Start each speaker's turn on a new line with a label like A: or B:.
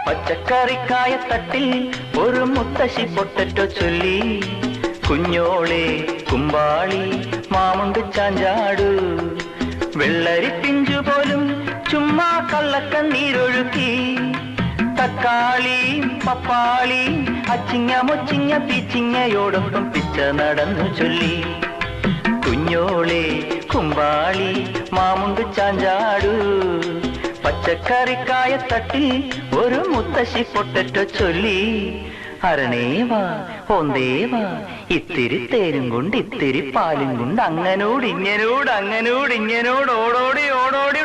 A: പച്ചക്കറിക്കായ തട്ടിൽ ഒരു മുത്തശ്ശി പൊട്ടറ്റോ ചൊല്ലി, കുഞ്ഞോളെ കുമ്പാളി മാമുണ്ട് ചാഞ്ചാടു, വെള്ളരി പിഞ്ചു പോലും ചുമ്മാ കള്ളക്കണ്ണീരൊഴുക്കി, തക്കാളി പപ്പാളി അച്ചിങ്ങ മൊച്ചിങ്ങ പീച്ചിങ്ങയോടൊപ്പം പിച്ച നടന്നു ചൊല്ലി, കുഞ്ഞോളെ കുമ്പാളി മാമുണ്ട് ചാഞ്ചാടു, പച്ചക്കറിക്കായ തട്ടിൽ ഒരു മുത്തശ്ശി പൊട്ടറ്റോ ചൊല്ലി. അരണേവാ ഓന്തേവാ ഇത്തിരി തേരും കൊണ്ട് ഇത്തിരി പാലും കൊണ്ട് അങ്ങനോട് ഇങ്ങനോട് അങ്ങനോട് ഇങ്ങനോട് ഓടോടി ഓടോടി